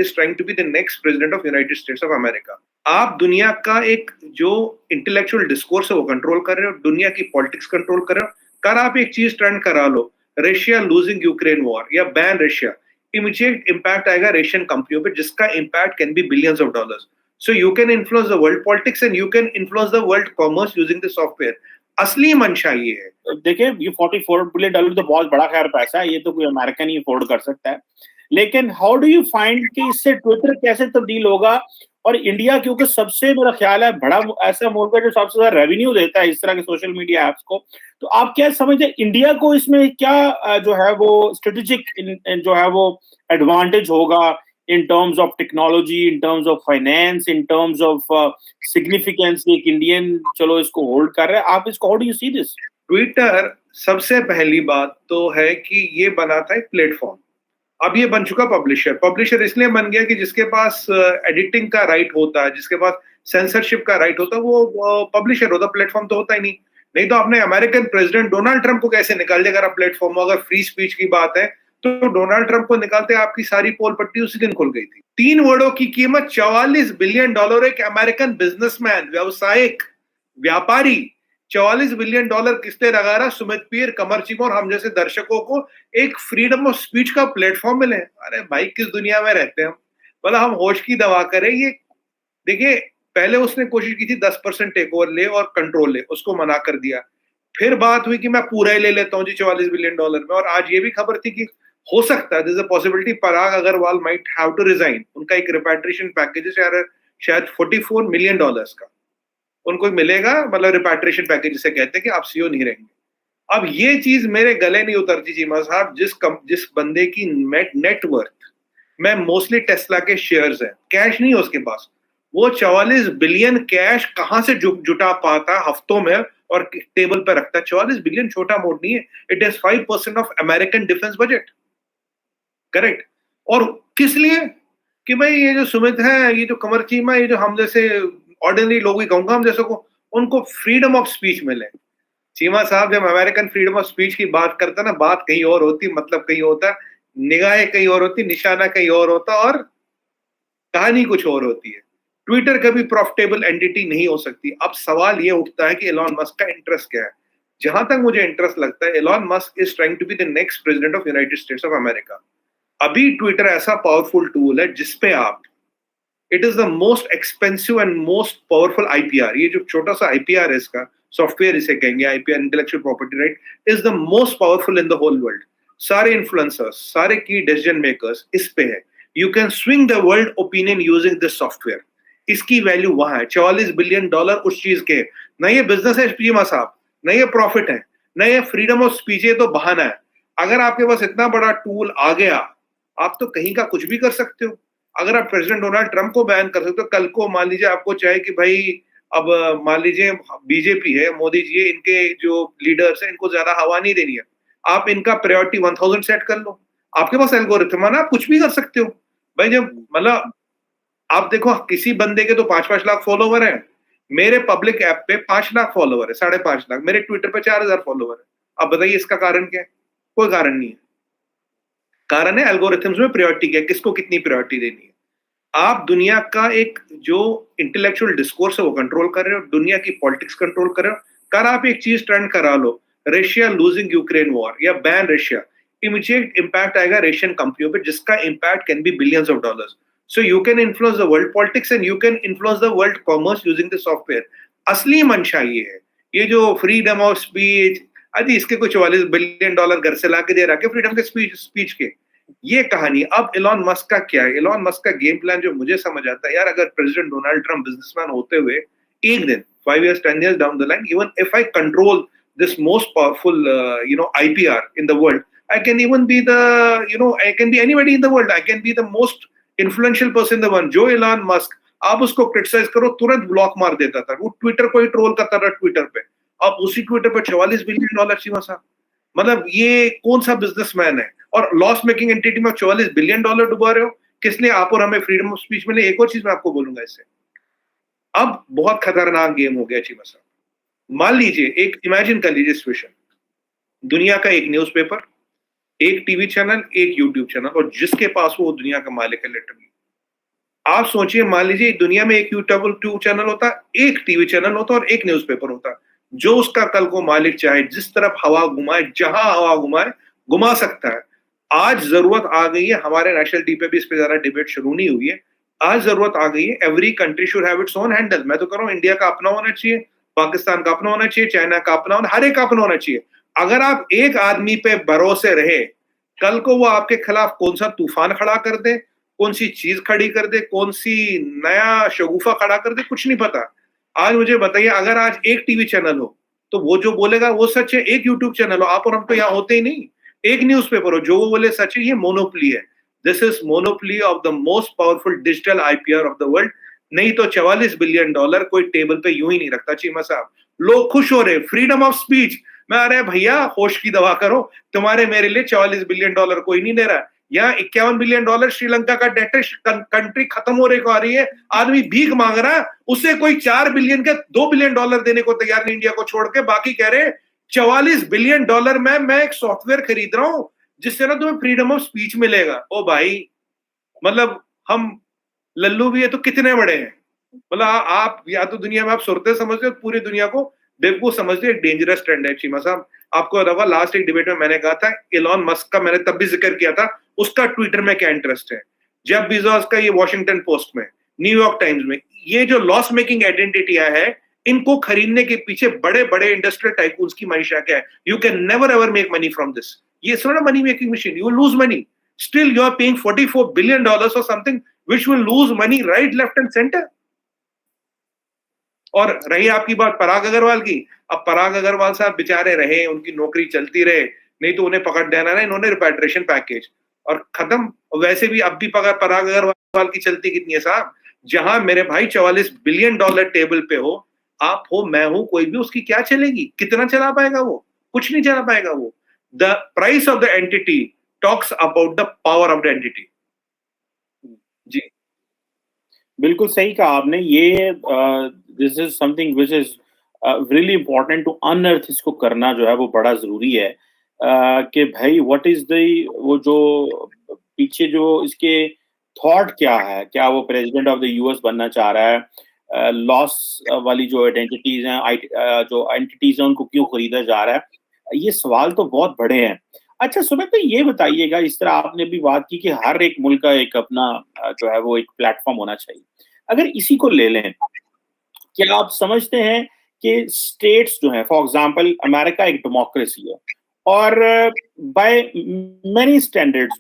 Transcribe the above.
is trying to be the next president of United States of America. आप दुनिया का एक जो इंटेलेक्चुअल डिस्कोर्स है वो कंट्रोल कर रहे हो, दुनिया की पॉलिटिक्स कंट्रोल कर रहे हो। कल आप एक चीज ट्रेंड करा लो, रशिया लूजिंग यूक्रेन वॉर या बैन रशिया, इमीडिएट इंपैक्ट आएगा रशियन कंपनियों पे, जिसका impact can be billions of dollars. So you can influence the world politics and you can influence the world commerce using the software. असली मंशा ये है. देखिए, ये $44 बिलियन तो बहुत बड़ा खैर पैसा है, ये तो कोई अमेरिकन ही अफोर्ड कर सकता है. लेकिन हाउ डू यू फाइंड कि इससे ट्विटर कैसे तब्दील होगा? और इंडिया क्योंकि सबसे मेरा ख्याल है बड़ा ऐसा मुल्क है जो सबसे ज्यादा रेवेन्यू देता है इस तरह के सोशल मीडिया एप्स को, तो आप क्या समझते हैं इंडिया को इसमें क्या जो है वो स्ट्रेटेजिक जो है वो एडवांटेज होगा in terms of technology, in terms of finance, in terms of significance? एक इंडियन चलो इसको होल्ड कर रहा है, आप इसको how do you see this? Twitter सबसे पहली बात तो है कि ये बना था एक प्लेटफॉर्म, अब ये बन चुका पब्लिशर. पब्लिशर इसलिए बन गया कि जिसके पास एडिटिंग का राइट होता है, जिसके पास सेंसरशिप का राइट होता है, वो पब्लिशर होता, प्लेटफॉर्म तो होता ही नहीं. नहीं तो आपने अमेरिकन प्रेसिडेंट डोनाल्ड ट्रंप को कैसे निकाल दिया? अगर आप प्लेटफॉर्म, अगर फ्री स्पीच की बात है तो डोनाल्ड ट्रंप को निकालते आपकी सारी पोल पट्टी उसी दिन खुल गई थी. 3 वर्डों की कीमत $44 बिलियन. एक अमेरिकन बिजनेसमैन, व्यावसायिक व्यापारी $44 बिलियन किसने लगा रहा? सुमित पीर, कमर चीमा और हम जैसे दर्शकों को एक फ्रीडम ऑफ स्पीच का प्लेटफॉर्म मिले. अरे भाई, किस दुनिया में रहते हैं हम? मतलब हम होश की दवा करें. ये देखिए, पहले उसने कोशिश की थी 10% टेक ओवर ले और कंट्रोल ले, उसको मना कर दिया. फिर बात हुई कि मैं पूरा ही ले लेता हूँ जी $44 बिलियन में. और आज ये भी खबर थी कि हो सकता है, there's a possibility, Parag Agarwal might have to resign. उनका एक रिपैट्रिएशन पैकेज है शायद $44 मिलियन का उनको मिलेगा, मतलब रिपैट्रिएशन पैकेज जिसे कहते हैं कि आप सीईओ नहीं रहेंगे. अब ये चीज मेरे गले नहीं उतरती चीमा साहब. जिस बंदे की नेटवर्थ में मोस्टली टेस्ला के शेयर्स हैं, कैश नहीं है उसके पास, वो $44 बिलियन कैश कहां से जुटा पाता हफ्तों में और टेबल पर रखता है. $44 बिलियन छोटा मोट नहीं है. It is 5% of American defence budget. Correct. और किस लिए? कि भाई ये जो सुमित है, ये जो कमर चीमा, ये जो हम जैसे ऑर्डिनरी लोग ही कहूंगा, हम जैसे को, उनको फ्रीडम ऑफ स्पीच मिले. चीमा साहब जब अमेरिकन फ्रीडम ऑफ स्पीच की बात करता ना, बात कहीं और होती, मतलब कहीं होता, निगाहें कहीं और होती, निशाना कहीं और होता और कहानी कुछ और होती है. ट्विटर कभी प्रॉफिटेबल एंटिटी नहीं हो सकती. अब सवाल ये उठता है कि एलॉन मस्क का इंटरेस्ट क्या है. जहां तक मुझे इंटरेस्ट लगता है, Elon Musk is trying to be the next president of United States of America. अभी ट्विटर ऐसा पावरफुल टूल है जिसपे आप, it is the most expensive and most powerful IPR. ये जो छोटा सा आईपीआर है, इसका सॉफ्टवेयर इसे कहेंगे, IPR intellectual property right, is the most powerful in the whole world. सारे इन्फ्लुएंसर्स, सारे की डिसीजन मेकर्स इस पे है. You can swing the world opinion using this software. इसकी वैल्यू वहां है. $44 बिलियन उस चीज के. न ये बिजनेस है चीमा साहब, न ये प्रॉफिट है, न ये फ्रीडम ऑफ स्पीच है, तो बहाना है. अगर आपके पास इतना बड़ा टूल आ गया, आप तो कहीं का कुछ भी कर सकते हो. अगर आप प्रेसिडेंट डोनाल्ड ट्रंप को बैन कर सकते हो, कल को मान लीजिए आपको चाहे कि भाई अब मान लीजिए बीजेपी है, मोदी जी, इनके जो लीडर्स हैं, इनको ज्यादा हवा नहीं देनी है, आप इनका प्रायोरिटी 1000 सेट कर लो. आपके पास एल्गोरिथम है ना, आप कुछ भी कर सकते हो भाई. जब मतलब आप देखो, किसी बंदे के तो 5-5 लाख फॉलोवर हैं. मेरे पब्लिक ऐप पे 5 लाख फॉलोवर है, 5.5 लाख. मेरे ट्विटर पे 4000 फॉलोवर है. अब बताइए इसका कारण क्या है? कोई कारण नहीं है. कारण है एल्गोरिथम्स में प्रायोरिटी क्या है, किसको कितनी प्रायोरिटी देनी है. आप दुनिया का एक जो इंटेलेक्चुअल डिस्कोर्स है वो कंट्रोल कर रहे हो, दुनिया की पॉलिटिक्स कंट्रोल कर रहे हो. कल आप एक चीज ट्रेंड करा लो, रशिया लूजिंग यूक्रेन वॉर या बैन रशिया, इमीडिएट इंपैक्ट आएगा रशियन कंपनियों पे, जिसका impact can be billions of dollars. So you can influence the world politics and you can influence the world commerce using the software. असली मंशा ये है. ये जो फ्रीडम ऑफ स्पीच, अरे इसके कुछ $44 बिलियन घर से ला के दे रहा है फ्रीडम के स्पीच के, ये कहानी. अब एलॉन मस्क का क्या है? एलॉन मस्क का गेम प्लान जो मुझे समझ आता है, यार अगर प्रेसिडेंट डोनाल्ड ट्रंप बिजनेसमैन होते हुए एक दिन 5 years 10 years down the line, even if I control this most powerful IPR in the world, I can even be the I can be anybody in the world. I can be the most influential person in the world. जो Elon Musk, आप उसको criticise करो तुरंत block मार देता था. वो Twitter को ही ट्रोल करता था ट्विटर पे. अब उसी ट्विटर पे $44 बिलियन चीमा साहब, मतलब ये कौन सा बिजनेसमैन है? और लॉस मेकिंग एंटिटी में $44 बिलियन डुबा रहे हो. किस लिए? आप और हमें फ्रीडम ऑफ स्पीच मिले. एक और चीज मैं आपको बोलूंगा इससे, अब बहुत खतरनाक गेम हो गया चीमा साहब. मान लीजिए, एक इमेजिन कर लीजिए सिचुएशन, दुनिया का एक न्यूज़पेपर, एक टीवी चैनल, एक यूट्यूब चैनल, और जिसके पास वो दुनिया का मालिक है लिटरली, आप सोचिए, मान लीजिए दुनिया में एक यूट्यूब चैनल होता, एक टीवी चैनल होता और एक न्यूज़पेपर होता। जो उसका कल को मालिक चाहे जिस तरफ हवा घुमाए, जहां हवा घुमाए, घुमा सकता है। आज जरूरत आ गई है, हमारे नेशनल टी पे भी इस पे ज्यादा डिबेट शुरू नहीं हुई है। आज जरूरत आ गई है, every country should have its own handle. मैं तो कह रहा हूँ इंडिया का अपना होना चाहिए, पाकिस्तान का अपना होना चाहिए, चाइना का अपना होना, हर एक का अपना होना चाहिए। अगर आप एक आदमी पे भरोसे रहे, कल को वो आपके खिलाफ कौन सा तूफान खड़ा कर दे, कौन सी चीज खड़ी कर दे, कौन सी नया शगुफा खड़ा कर दे, कुछ नहीं पता। आज मुझे बताइए, अगर आज एक टीवी चैनल हो तो वो जो बोलेगा वो सच है, एक यूट्यूब चैनल हो, आप और हम तो यहाँ होते ही नहीं, एक न्यूज़पेपर हो, जो वो बोले सच है, ये मोनोपोली है। This is monopoly of the most powerful digital IPR of the world. नहीं तो $44 बिलियन कोई टेबल पे यूं ही नहीं रखता चीमा साहब। लोग खुश हो रहे, फ्रीडम ऑफ स्पीच। मैं, अरे भैया होश की दवा करो, तुम्हारे मेरे लिए $44 बिलियन कोई नहीं दे रहा। यहाँ $51 बिलियन श्रीलंका का डेट है, कंट्री खत्म होने को आ रही है, आदमी भीख मांग रहा है, उसे कोई $4 बिलियन का $2 बिलियन देने को तैयार नहीं इंडिया को छोड़ के। बाकी कह रहे $44 बिलियन में मैं एक सॉफ्टवेयर खरीद रहा हूं जिससे ना तुम्हें फ्रीडम ऑफ स्पीच मिलेगा। ओ भाई, मतलब हम लल्लू भी है तो कितने बड़े हैं। मतलब आप या तो दुनिया में आप सुरते समझते हो, पूरी दुनिया को बेवकूफ समझते हो। एक डेंजरस ट्रेंड है चीमा साहब। आपको याद होगा लास्ट एक डिबेट में मैंने कहा था, इलॉन मस्क का मैंने तब भी जिक्र किया था, उसका ट्विटर में क्या इंटरेस्ट है। जेफ बेजोस का ये वॉशिंगटन पोस्ट में, न्यूयॉर्क टाइम्स में, ये जो लॉस मेकिंग आइडेंटिटियां है, इनको खरीदने के पीछे बड़े बड़े इंडस्ट्रियल टाइकून्स की मंशा क्या है। You can never ever make money from this. ये it's not a money making machine, you will lose money. Still you are paying $44 billion for something which will lose money right, left and center। और रही आपकी बात पराग अग्रवाल की, अब पराग अग्रवाल साहब बेचारे रहे, उनकी नौकरी चलती रहे, नहीं तो उन्हें पकड़ देना ना इन्होंने रिपैट्रिएशन पैकेज और खत्म। वैसे भी अब भी पराग अग्रवाल की चलती कितनी है साहब, जहां मेरे भाई $44 बिलियन टेबल पे हो, आप हो, मैं हूं, कोई भी, उसकी क्या चलेगी, कितना चला पाएगा वो, कुछ नहीं चला पाएगा वो। The price of the entity talks about the power of the entity. जी, बिल्कुल सही कहा आपने। ये this is something which is really important to unearth. इसको करना जो है वो बड़ा जरूरी है कि भाई व्हाट इज द, वो जो पीछे जो इसके थॉट क्या है, क्या वो प्रेसिडेंट ऑफ द यूएस बनना चाह रहा है, लॉस वाली जो आइडेंटिटीज हैं, जो एंटिटीज हैं, उनको क्यों खरीदा जा रहा है। ये सवाल तो बहुत बड़े हैं। अच्छा सुमित, तो ये बताइएगा, इस तरह आपने भी बात की कि हर एक मुल्क का एक अपना जो है वो एक प्लेटफॉर्म होना चाहिए। अगर इसी को ले लें, क्या आप समझते हैं कि स्टेट्स जो है, फॉर एग्जांपल अमेरिका एक डेमोक्रेसी है और बाय मेनी स्टैंडर्ड्स